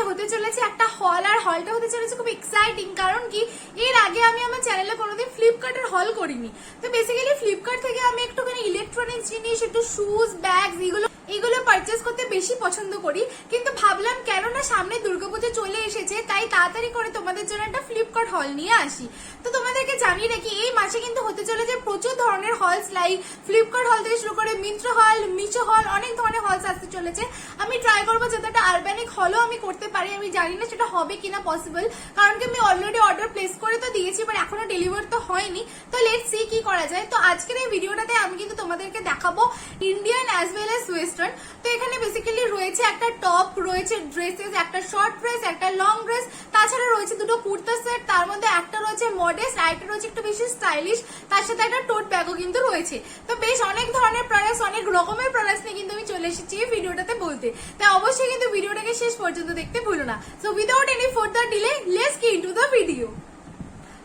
হতে চলেছে একটা হল, আর হলটা হতে চলেছে খুব এক্সাইটিং। কারণ কি, এর আগে আমি আমার চ্যানেলে কোনোদিন ফ্লিপকার্টের হল করিনি। তো বেসিক্যালি ফ্লিপকার্ট থেকে আমি একটুখানি ইলেকট্রনিক জিনিস, একটু শুজ, ব্যাগস, এগুলো পারচেস করতে বেশি পছন্দ করি। কিন্তু ভাবলাম কেননা সামনে দুর্গাপুজো চলে এসেছে, তাই তাড়াতাড়ি করে তোমাদের জন্য একটা ফ্লিপকার্ট হল নিয়ে আসি। তো তোমাদেরকে জানিয়ে রাখি, এই মাসে কিন্তু হতে চলেছে প্রচুর ধরনের হলস, লাইক ফ্লিপকার্ট হল থেকে শুরু করে মিন্ত্রা হল, মিশো হল, অনেক ধরনের হলস আসতে চলেছে। আমি ট্রাই করবো যাতে একটা আরবানিক হলও আমি করতে পারি। আমি জানি না সেটা হবে কিনা পসিবল, কারণ কি আমি অলরেডি অর্ডার প্লেস করে তো দিয়েছি, বাট এখনো ডেলিভার তো হয়নি। তো লেটস সি কি করা যায়। তো আজকের এই ভিডিওটাতে আমি কিন্তু তোমাদেরকে দেখাবো Indian as well age western. তো এখানে বেসিক্যালি রয়েছে একটা টপ, রয়েছে ড্রেসেস, একটা শর্ট ড্রেস, একটা লং ড্রেস, তাছাড়া রয়েছে দুটো কুর্তা সেট, তার মধ্যে একটা রয়েছে মডেস্ট আর একটা রয়েছে একটু বেশি স্টাইলিশ, তার সাথে একটা টোট ব্যাগও কিন্তু রয়েছে। তো বেশ অনেক ধরনের প্রোডাক্টস, অনেক রকমের প্রোডাক্টস নিয়ে কিন্তু আমি চলে এসেছি এই ভিডিওটাতে বলতে। তাই অবশ্যই কিন্তু ভিডিওটাকে শেষ পর্যন্ত দেখতে ভুলো না। So without any further delay, let's get into the video.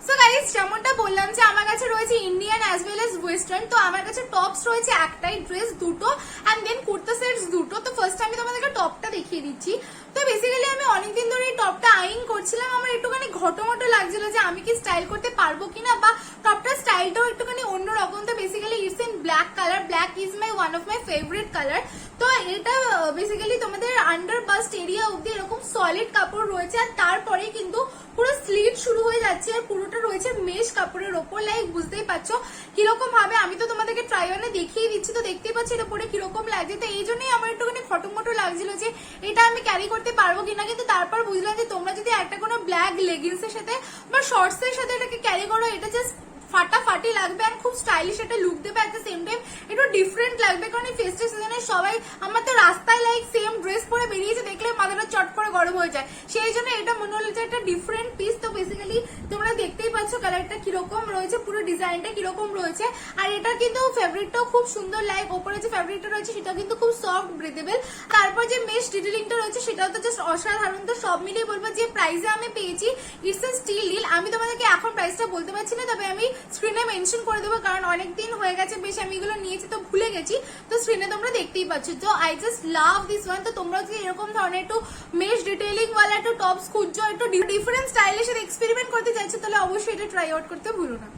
So guys, যেমনটা বললাম যে আমার কাছে রয়েছে Indian as well age western. তো আমার কাছে টপস রয়েছে একটাই, ড্রেস দুটো, অ্যান্ড দেন কুর্তা সেটস দুটো। তো ফার্স্ট আমি তোমাদেরকে টপটা দেখিয়ে দিচ্ছি। তো বেসিক্যালি আমি অনেকদিন ধরে এই টপটা আইন করছিলাম। আমার একটুখানি ঘটমটো লাগছিল যে আমি কি স্টাইল করতে পারবো কিনা, বা টপটার স্টাইলটাও একটুখানি অন্যরকম। তো basically it's in black colour. Black is my one of my favourite colour. তো এটা বেসিক্যালি তোমাদের আন্ডার বাস্ট এরিয়া অব্দি এরকম সলিড কাপড় রয়েছে, আর তারপরে কিন্তু পুরো স্লিট শুরু হয়ে যাচ্ছে, আর পুরোটা রয়েছে মেশ কাপড়ের ওপর। লাইক বুঝতেই পারছো কিরকম ভাবে, আমি তো তোমাদেরকে ট্রাই অনে দেখিয়ে দিচ্ছি। তো দেখতেই পাচ্ছি এটা পরে কিরকম লাগছে। তো এই জন্যই আমার একটুখানি খটোমটো লাগছিল যে এটা আমি ক্যারি করতে পারবো কিনা। কিন্তু তারপর বুঝলাম যে তোমরা যদি একটা কোনো ব্ল্যাক লেগিংস এর সাথে বা শর্টস এর সাথে এটাকে ক্যারি করো, এটা জাস্ট ফাটাফাটি লাগবে, আর খুব স্টাইলিশ একটা লুক দেবে। এট দ্য সেম টাইম একটু ডিফারেন্ট লাগবে, কারণ এই ফেস্টিভ সিজনে সবাই, আমার তো রাস্তায় লাইক সেম ড্রেস পরে বেরিয়েছে দেখলে মাথাটা চট করে গরম হয়ে যায়। সেই জন্য এটা মনে হলো যে একটা ডিফারেন্ট পিস। তো বেসিক্যালি তোমরা দেখতেই পাচ্ছ কালারটা কিরকম রয়েছে, পুরো ডিজাইনটা কিরকম রয়েছে। আর এটা কিন্তু ফেব্রিকটাও খুব সুন্দর, লাইক ওপরে যে ফেব্রিকটা রয়েছে সেটা কিন্তু খুব সফট ব্রিথেবল। তারপর যে মেশ ডিটেলিংটা রয়েছে সেটাও তো জাস্ট অসাধারণ। তো সব মিলিয়ে বলবো যে প্রাইসে আমি পেয়েছি, ইটস এ স্টিল ডিল। আমি তোমাদেরকে এখন প্রাইসটা বলতে পারছি না, তবে আমি স্ক্রিনে মেনশন করে দেবো, কারণ অনেকদিন হয়ে গেছে বেশ আমি এগুলো নিয়েছি তো ভুলে গেছি। তো স্ক্রিনে তোমরা দেখতেই পাচ্ছ। তো I just love this one. তো তোমরা যদি এরকম ধরনের একটু মেশ ডিটেইলিং ওয়ালা একটু টপস খুঁজছো, একটু ডিফারেন্ট স্টাইলের সাথে এক্সপেরিমেন্ট করতে চাইছো, তাহলে অবশ্যই এটা ট্রাই আউট করতে ভুলো না।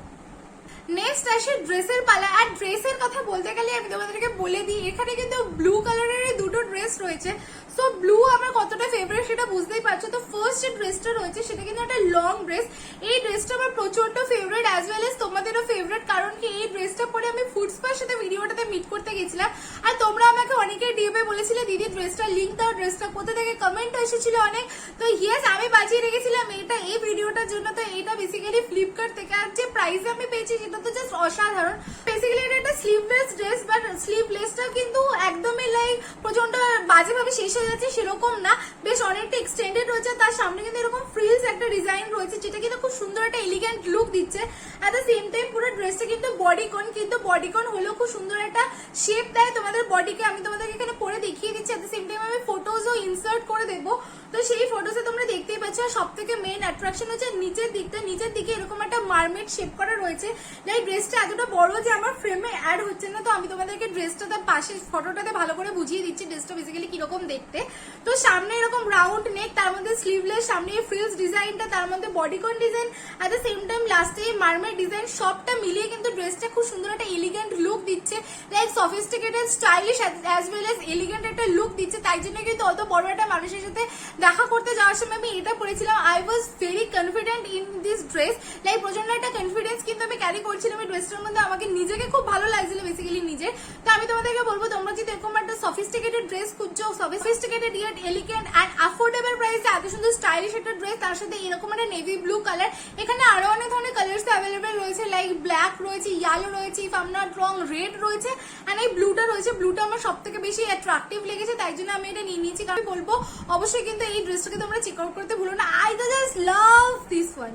নেক্সট আসে ড্রেসের পালা। আর ড্রেসের কথা বলতে গেলে আমি তোমাদেরকে বলে দিই, এখানে কিন্তু ব্লু কালারের দুটো ড্রেস রয়েছে। সো ব্লু আমার কতটা ফেভারিট সেটা বুঝতেই পারছো। তো ফার্স্ট যে ড্রেসটা রয়েছে সেটা কিন্তু একটা লং ড্রেস। এই ড্রেসটা আমার প্রচন্ড ফেভারিট, অ্যাজ ওয়েল এজ তোমাদেরও ফেভারিট। কারণ কি, এই ড্রেসটা পরে আমি ফুডস্পার সাথে ভিডিওটাতে মিট করতে গেছিলাম, আর তোমরা আমাকে অনেকে ডিএমে বলেছিলে দিদি ড্রেসটা লিঙ্ক দাও, ড্রেসটা কোথা থেকে, কমেন্ট এসেছিল অনেক। তো ইয়েস, আমি বাঁচিয়ে রেখেছিলাম এটা এই ভিডিওটার জন্য। তো এটা বেসিক্যালি ফ্লিপকার্ট থেকে, আর যে প্রাইসে আমি পেয়েছি সেটা তো জাস্ট অসাধারণ। বেসিক্যালি এটা একটা স্লিভলেস ড্রেস, বাট স্লিভলেসটা কিন্তু একদমই লাইক প্রচন্ড বাজেভাবে শেষ হয়ে যাচ্ছে সেরকম না, বেশ অনেকটা এক্সটেন্ডেড রয়েছে। তার সামনে কিন্তু এরকম ফ্রিলস একটা ডিজাইন রয়েছে, যেটা কিন্তু খুব সুন্দর একটা এলিগেন্ট লুক দিচ্ছে। এট দ্য সেম টাইম পুরো ড্রেসটা কিন্তু বডিকন, কিন্তু বডিকন হলেও খুব সুন্দর একটা শেপ দেয় তোমাদের বডিকে। আমি তোমাদেরকে এখানে পরে দেখিয়ে দিচ্ছি। এট দ্য সেম টাইম আমি ফটোজও ইনসার্ট করে দেবো। তো সেই ফটোসে তোমরা দেখতেই পাচ্ছ। সব থেকে মেইন অ্যাট্রাকশন হচ্ছে নিচের দিকটা। নিচের দিকে এরকম একটা মারমেড শেপ করা রয়েছে। লাইক ড্রেসটা এতটা বড় যে আমার ফ্রেমে অ্যাড হচ্ছে না। তো আমি তোমাদেরকে ড্রেসটাতে পাশের ফটোটাতে ভালো করে বুঝিয়ে দিচ্ছি ড্রেসটা বেসিক্যালি কিরকম দেখতে। তো সামনে এরকম রাউন্ড নেক, তার মধ্যে স্লিভলেস, সামনে ফ্রিলস ডিজাইনটা, তার মধ্যে bodycon design, at the same time লাস্টে মারমেড ডিজাইন, সবটা মিলিয়ে কিন্তু ড্রেসটা খুব সুন্দর একটা এলিগেন্ট লুক দিচ্ছে। Like sophisticated, stylish as well age elegant একটা লুক দিচ্ছে। তাই জন্য কিন্তু অত বড় একটা মানুষের সাথে দেখা করতে যাওয়ার সময় আমি এটা পরেছিলাম। I was very confident in this dress. Like প্রচন্ড একটা কনফিডেন্স কিন্তু আমি ক্যারি করছিলাম এই ড্রেসটার মধ্যে। আমাকে নিজেকে খুব ভালো লাগছিল বেসিক্যালি নিজে। তো আমি তোমাদেরকে বলবো, তোমরা যদি এরকম একটা সফিস্টিকেটেড ড্রেস খুঁজছো, sophisticated yet elegant and affordable প্রাইসে এত সুন্দর স্টাইলিশ একটা ড্রেস, তার সাথে এরকম একটা নেভি ব্লু কালার, এখানে আরো অনেক ধরনের কালার্স অ্যাভেলেবেল রয়েছে। লাইক ব্ল্যাক রয়েছে, ইয়েলো রয়েছে, if I am not wrong red রয়েছে, অ্যান্ড এই ব্লুটা রয়েছে। ব্লুটা আমার সব থেকে বেশি অ্যাট্রাকটিভ লেগেছে, তাই জন্য আমি এটা নিয়ে নিয়েছি। আমি বলবো অবশ্যই কিন্তু এই ড্রেসটাকে তোমরা চেক আউট করতে ভুলো না। I just love this one.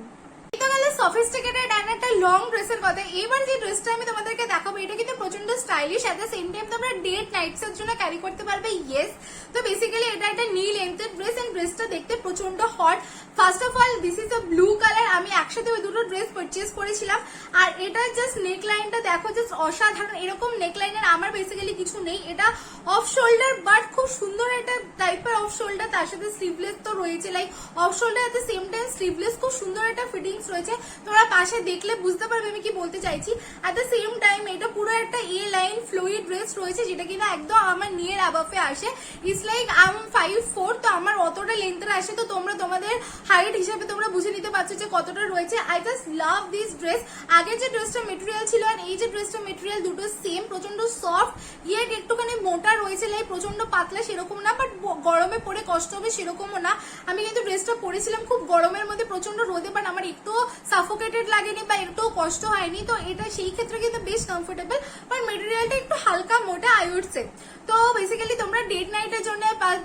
তো গেল সফিস্টিকেটেড এন্ড একটা লং ড্রেসের কথা। এবার যে ড্রেসটা আমি তোমাদেরকে দেখাবো এটা কিন্তু প্রচন্ড stylish, at the same time তোমরা ডেট নাইটস এর জন্য ক্যারি করতে পারবে। ইয়েস, তো বেসিক্যালি এটা একটা নি লেন্থের ড্রেস এন্ড ড্রেসটা দেখতে প্রচন্ড hot. First of all this is a blue colour. আমি একসাথে ওই দুটো ড্রেস পারচেজ করেছিলাম। আর এটা জাস্ট নেক লাইনটা দেখো, জাস্ট অসাধারণ। এরকম নেক লাইনের আমার বেসিক্যালি কিছু নেই। এটা অফ শোল্ডার বাট খুব সুন্দর একটা টাইপের অফ শোল্ডার, তার সাথে স্লিভলেস তো রয়েছে, like off shoulder at the same time sleeveless, খুব সুন্দর একটা ফিটিংস রয়েছে। তোমরা পাশে দেখলে বুঝতে পারবে আমি কি বলতে চাইছি। এট দ্য সেম টাইম এটা পুরো একটা এ লাইন ফ্লোয়ি ড্রেস রয়েছে, যেটা কিনা একদম আমার নিয়ের অ্যাবাফে আসে। ইটস লাইক আই এম 5'4", তো আমার অতটা লেন্থের আসে, তো তোমরা তোমাদের হাইট হিসাবে তোমরা বুঝে নিতে পারছো যে কতটা রয়েছে। I just love this dress. আগে যে ড্রেসটা মেটেরিয়াল ছিল আর এই যে ড্রেসটা মেটেরিয়াল দুটো সেম, প্রচন্ড সফট, ইয়েট একটুখানি মোটা রয়েছে, লাইক প্রচন্ড পাতলা সেরকম না, বাট গরমে পরে কষ্ট হবে সেরকমও না। আমি কিন্তু ড্রেসটা পরেছিলাম খুব গরমের মধ্যে, প্রচন্ড রোদে, বাট আমার একটু সাফোকেটেড লাগেনি বা একটু কষ্ট হয়নি, তো এটা সেই ক্ষেত্রে কিন্তু বেশ কমফোর্টেবল, বাট মেটেরিয়ালটা একটু হালকা মোটা আই উড সে। তো বেসিক্যালি তোমরা ডেট নাইটের জন্য,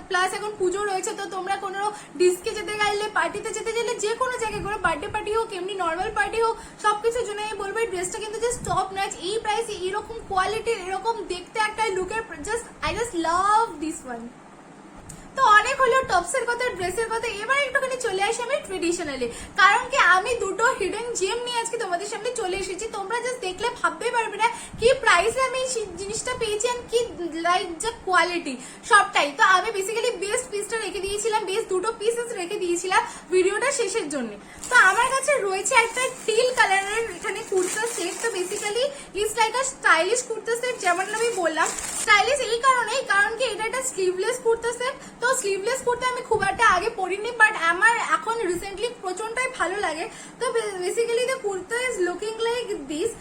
প্লাস এখন পুজো রয়েছে, তো তোমরা কোনো ডিস্কে যেতে গেলে, পার্টিতে যেতে গেলে, যে কোনো জায়গায় কোনো বার্থডে পার্টি হোক, এমনি নর্মাল পার্টি হোক, সবকিছুর জন্য আমি বলবো এই ড্রেসটা কিন্তু জাস্ট টপ নাচ। এই প্রাইসে এরকম কোয়ালিটির, এরকম দেখতে একটা লুকের, just I just love this one. তো অনেক হলো টপসের কথা, ড্রেসের কথা, এবার একটুখানি চলে আসি আমি ট্রেডিশনালি। কারণ কি আমি দুটো হিডেন জেম নিয়ে আজকে তোমাদের সামনে চলে এসেছি। তোমরা জাস্ট দেখলে ভাবতেই পারবে না কি প্রাইসে আমি জিনিসটা পেয়েছি আর কি লাইক যে কোয়ালিটি সবটাই। তো আমি বেসিক্যালি বেস্ট পিসটা রেখে দিয়েছিলাম, বেস্ট দুটো পিসেস রেখে দিয়েছিলাম ভিডিওটা শেষের জন্য। তো আমার কাছে রয়েছে একটা টিল কালারের এখানে কুর্তা সেট। তো basically it's like a stylish kurta set. যেমন আমি বললাম স্টাইলিশ এই কারণেই, কারণ কি এটা একটা স্লিভলেস কুর্তা সেট। তো স্লিভলেস কুর্তা আমি খুব একটা আগে পরিনি, বাট আমার এখন রিসেন্টলি প্রচন্ডই ভালো লাগে। তো basically the kurta is looking like this.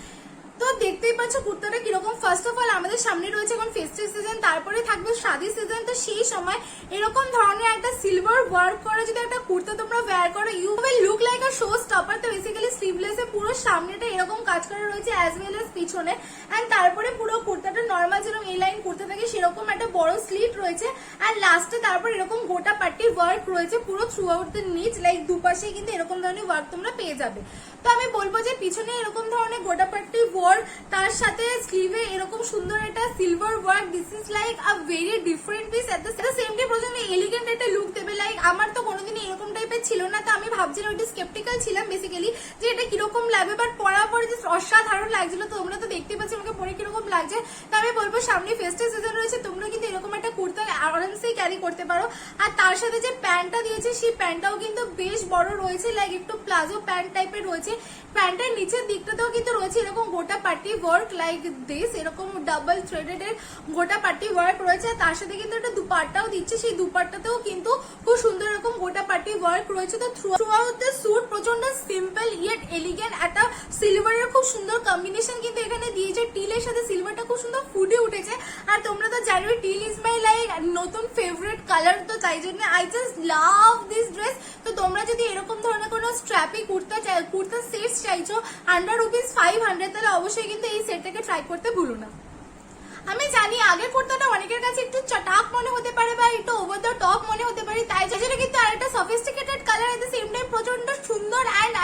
তো দেখতেই পাচ্ছ কুর্তাটা কিরকম। ফার্স্ট অফ অল আমাদের সামনে রয়েছে এখন ফেস্টিভ সিজন, তারপরে থাকবে শাদি সিজন। তো সেই সময় এরকম ধরনের একটা সিলভার ওয়ার্ক করা যদি একটা কুর্তা তোমরা ওয়্যার করো, you will look like a show stopper. তো বেসিক্যালি স্লিভলেসে পুরো সামনেটা এরকম কাজ করা রয়েছে অ্যাজ ওয়েল এজ পিছনে, এন্ড তারপরে পুরো কুর্তাটা নর্মাল যেরকম এই লাইন কুর্তা থাকে সেরকম একটা বড় স্লিট রয়েছে, আর লাস্টে তারপর এরকম গোটা পাট্টি ওয়ার্ক রয়েছে পুরো থ্রু আউট দ্য নিচ, লাইক দুপাশে কিন্তু এরকম ধরনের ওয়ার্ক তোমরা পেয়ে যাবে। তো আমি বলবো যে পিছনে এরকম ধরনের গোটা পাট্টি ওয়ার্ক, তার সাথে স্লিভে এরকম সুন্দর একটা silver work, this is like a very different piece. At the same time প্রচন্ড এলিগেন্ট একটা লুক দেবে। লাইক আমার তো কোনোদিনই এরকম টাইপের ছিল না, তো আমি ভাবছিলাম, একটু স্কেপটিক্যাল ছিলাম বেসিক্যালি যে এটা কিরকম লাগবে, বাট পরার পরে জাস্ট অসাধারণ লাগছিল। তো তোমরা তো দেখতে পাচ্ছ আমাকে পরে কিরকম লাগছে। তো আমি বলবো সামনে ফেস্টিভ সিজন রয়েছে, তোমরা কিন্তু এরকম একটা কুর্তা আরামসেই ক্যারি করতে পারো। আর তার সাথে যে প্যান্টটা দিয়েছে সেই প্যান্টটাও কিন্তু বেশ বড় রয়েছে, লাইক একটু প্লাজো প্যান্ট টাইপের রয়েছে। প্যান্টের নিচের দিকটাতেও কিন্তু রয়েছে এরকম গোটা পার্টি ওয়ার্ক লাইক দিস, এরকম ডাবল থ্রেডেড এর গোটা পার্টি ওয়ার্ক রয়েছে। তার সাথে কিন্তু একটা দুপাট্টাও দিচ্ছে, সেই দুপাট্টাতেও কিন্তু খুব সুন্দর এরকম গোটা পার্টি ওয়ার্ক রয়েছে। তো থ্রু আউট দ্য স্যুট প্রচন্ড সিম্পল ইয়েট এলিগেন্ট, একটা সিলভারের খুব সুন্দর কম্বিনেশন কিন্তু এখানে দিয়েছে। টিলের সাথে সিলভারটা খুব সুন্দর ফুটে উঠেছে। আর তোমরা তো জানো টিল ইজ মাই লাইক নতুন ফেভারিট কালার, তো তাই জন্য I just love this dress. তো তোমরা যদি এরকম ধরনের কোনো স্ট্র্যাপি কুর্তা সেট চাইছো আন্ডার ₹500, তাহলে অবশ্যই কিন্তু এই সেটটাকে ট্রাই করতে ভুলো না। আমি জানি আগের কুর্তাটা অনেকের কাছে একটু চটাক মনে হতে পারে বা একটু ওভার দ্য টপ মনে হতে পারে, তাই জন্য কিন্তু আরেকটা sophisticated colour at the same time প্রচন্ড সুন্দর এন্ড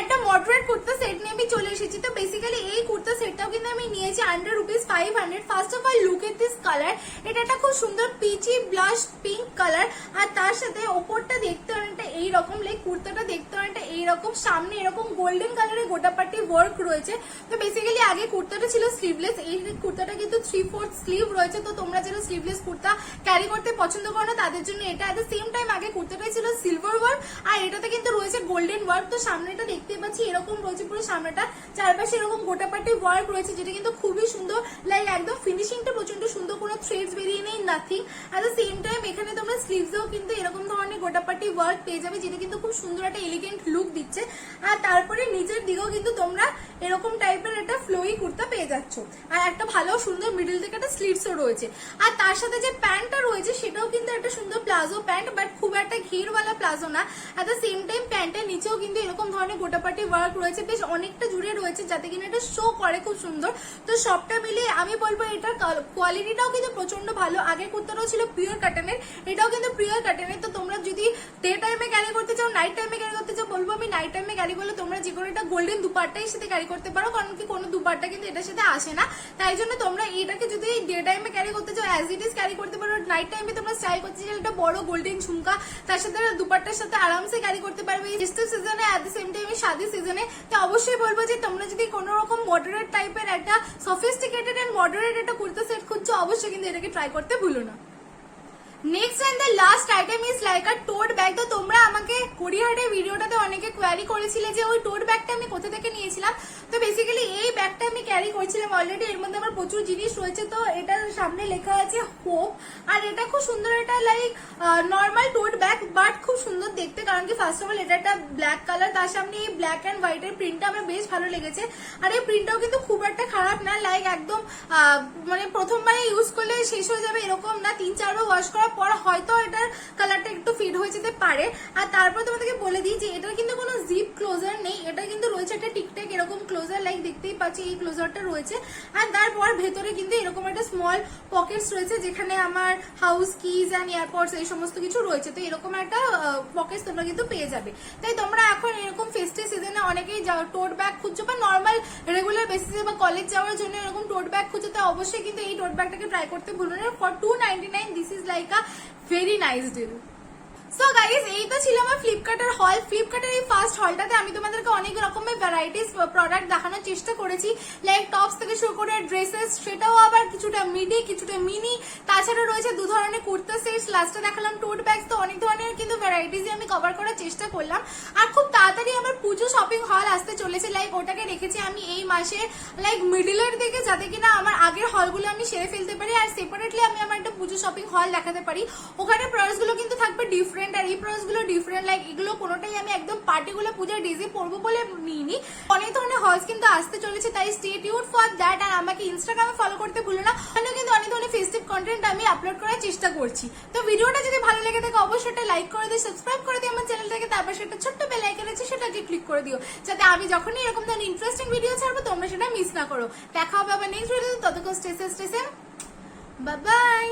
একটা মডারেট কুর্তা সেট নিয়ে আমি চলে এসেছি। তো বেসিক্যালি এই কুর্তা সেটটাও কিন্তু আমি নিয়েছি under ₹500। First of all look at this colour. এটা একটা খুব সুন্দর পিচি ব্লাশ পিঙ্ক কালার, আর তার সাথে ওপরটা দেখতে অনেকটা এইরকম, লাইক কুর্তাটা দেখতে অনেকটা এইরকম, সামনে এরকম গোল্ডেন কালারের গোটা পাট্টি ওয়ার্ক রয়েছে। তো বেসিক্যালি আগে কুর্তাটা ছিল স্লিভলেস, এই কুর্তাটা কিন্তু 3/4 স্লিভ রয়েছে। তো তোমরা যারা স্লিভলেস কুর্তা ক্যারি করতে পছন্দ করো না তাদের জন্য এটা। এট দ্য সেম টাইম আগে কুর্তাটাই ছিল সিলভার ওয়ার্ক, আর এটাতে কিন্তু রয়েছে গোল্ডেন ওয়ার্ক। তো সামনেটা দেখতে পাচ্ছি এরকম রয়েছে পুরো সামনেটা, চারপাশে এরকম গোটা পাট্টি ওয়ার্ক রয়েছে, যেটা কিন্তু খুবই সুন্দর, লাইক একদম ফিনিশিংটা প্রচন্ড সুন্দর, কোনো থ্রেডস বেরিয়ে নেই, nothing. At the same time এখানে তোমরা স্লিভসেও কিন্তু এরকম ধরনের গোটা পাট্টি ওয়ার্ক পেয়ে যাবে, যেটা কিন্তু খুব সুন্দর একটা এলিগেন্ট লুক দিচ্ছে। আর তারপরে নিচের দিকেও কিন্তু তোমরা এরকম টাইপের একটা ফ্লোই কুর্তা পেয়ে যাচ্ছ, আর একটা ভালো সুন্দর মিডল থেকে একটা স্লিভসও রয়েছে। আর তার সাথে যে প্যান্টটা রয়েছে সেটাও কিন্তু একটা সুন্দর প্লাজো প্যান্ট, বাট খুব একটা ঘেরওয়ালা প্লাজো না। এট দ্য সেম টাইম প্যান্টের নিচেও কিন্তু এরকম ধরনের গোটাপাটি ওয়ার্ক রয়েছে, বেশ অনেকটা জুড়ে রয়েছে, যাতে কিনা এটা শো করে খুব সুন্দর। তো সবটা মিলিয়ে আমি বলবো এটার কোয়ালিটিটাও কিন্তু প্রচন্ড ভালো। আগের কুর্তাটাও ছিল পিওর কটনের, এটাও কিন্তু পিওর কটনের। তো তোমরা যদি ডে টাইমে ক্যারি করতে চাও, নাইট টাইমে ক্যারি করতে চাও, বলবো আমি নাইট টাইমে ক্যারি করলে তোমরা যে কোনো একটা গোল্ডেন দুপাট্টার সাথে ক্যারি করতে পারো, কারণ কি কোনো দুপাট্টা কিন্তু এটার সাথে আসে না। তাই জন্য তোমরা এটাকে যদি ডে টাইমে ক্যারি করতে চাও অ্যাজ ইট ইজ ক্যারি করতে পারো। নাইট টাইমে তোমরা স্টাইল করতে চাইলে একটা বড় গোল্ডেন ঝুমকা তার সাথে দুপাট্টার সাথে আরামসে ক্যারি করতে পারবে এই ফেস্টিভ সিজনে, এট দ্য সেম টাইমে শাদি সিজনে। তো অবশ্যই বলবো যে তোমরা যদি কোনো রকম মডারেট টাইপের একটা সফিস্টিকেটেড এন্ড মডারেট একটা কুর্তা সেট খুঁজছো, অবশ্যই কিন্তু এটাকে ট্রাই করতে ভুলো না। Next and the last item is like a tote bag. তো তোমরা আমাকে কোরিয়ারের ভিডিওটাতে অনেকে কোয়ারি করেছিলে যে ওই টোট ব্যাগটা আমি কোথা থেকে নিয়েছিলাম। তো বেসিক্যালি এই ব্যাগটা আমি ক্যারি করছিলাম অলরেডি, এর মধ্যে আমার প্রচুর জিনিস রয়েছে। তো এটার সামনে লেখা আছে হোপ, আর এটা খুব সুন্দর, এটা like normal tote bag but খুব সুন্দর দেখতে, কারণ কি ফার্স্ট অফ অল এটা একটা ব্ল্যাক কালার, তার সামনে এই ব্ল্যাক অ্যান্ড হোয়াইটের প্রিন্টটা আমার বেশ ভালো লেগেছে। আর এই প্রিন্টটাও কিন্তু খুব একটা খারাপ না, লাইক একদম মানে প্রথমবারে ইউজ করলে শেষ হয়ে যাবে এরকম না, 3-4 বার ওয়াশ করার পর হয়তো এটার কালারটা একটু ফিড হয়ে যেতে পারে। আর তারপর তোমাদেরকে বলে দিই যে এটার কিন্তু কোনো জিপ ক্লোজার নেই, এটা কিন্তু রয়েছে একটা টিকটেক এরকম ক্লোজার, লাইক দেখতেই পাচ্ছি এই ক্লোজারটা রয়েছে। আর তারপর ভেতরে কিন্তু এরকম একটা স্মল পকেটস রয়েছে যেখানে আমার হাউস কিজ অ্যান্ড এয়ারপডস এই সমস্ত কিছু রয়েছে। তো এরকম একটা পকেটস তোমরা কিন্তু পেয়ে যাবে। তাই তোমরা এখন এরকম ফেস্টিভ সিজনে অনেকেই টোট ব্যাগ খুঁজছো বা নর্মাল রেগুলার বেসিসে বা কলেজ যাওয়ার জন্য এরকম টোট ব্যাগ খুঁজছো, তো অবশ্যই কিন্তু এই টোট ব্যাগটাকে ট্রাই করতে ভুলো না। For 299 this is like a very nice deal. So guys এই তো ছিল আমার ফ্লিপকার্টের হল। ফ্লিপকার্টের এই ফার্স্ট হলটাতে আমি তোমাদেরকে অনেক রকমের ভ্যারাইটিস প্রোডাক্ট দেখানোর চেষ্টা করেছি, লাইক টপস থেকে শুরু করে ড্রেসেস, সেটাও আবার কিছুটা মিডি কিছুটা মিনি, তাছাড়া রয়েছে 2 ধরনের কুর্তা সেটস, লাস্টে দেখালাম টোট ব্যাগস। তো অনেক ধরনের কিন্তু ভ্যারাইটিসই আমি কভার করার চেষ্টা করলাম। আর খুব তাড়াতাড়ি আমার পুজো শপিং হল আসতে চলেছে, লাইক ওটাকে রেখেছি আমি এই মাসের লাইক মিডিলের দিকে, যাতে কিনা আমার আগের হলগুলো আমি সেরে ফেলতে পারি আর সেপারেটলি আমি আমার একটা পুজো শপিং হল দেখাতে পারি। ওখানে প্রাইসগুলো কিন্তু থাকবে ডিফারেন্ট, আর এই প্রাইসগুলো ডিফারেন্ট, লাইক এগুলো কোনোটাই আমি একদম পার্টিকুলার পূজার ডিজে পরবো বলে নিইনি। অনেক ধরনের হলস কিন্তু আসতে চলেছে, তাই স্টে টিউনড ফর দ্যাট। আর আমাকে ইনস্টাগ্রামে ফলো করতে ভুলো না, ওখানে কিন্তু অনেক ধরনের ফেস্টিভ কন্টেন্ট আমি আপলোড করার চেষ্টা করছি। তো ভিডিওটা যদি ভালো লেগে থাকে অবশ্যই একটা লাইক করে দিও, সাবস্ক্রাইব করে দিও আমার চ্যানেলটাকে, তারপর সেটা ছোট্ট বেল আইকন আছে সেটাকে ক্লিক করে দিও, যাতে আমি যখনই এরকম ধরনের ইন্টারেস্টিং ভিডিও ছাড়বো তোমরা সেটা মিস না করো। দেখা হবে আবার নেক্সট ভিডিওতে, ততক্ষণ স্টে সেফ, বাই বাই।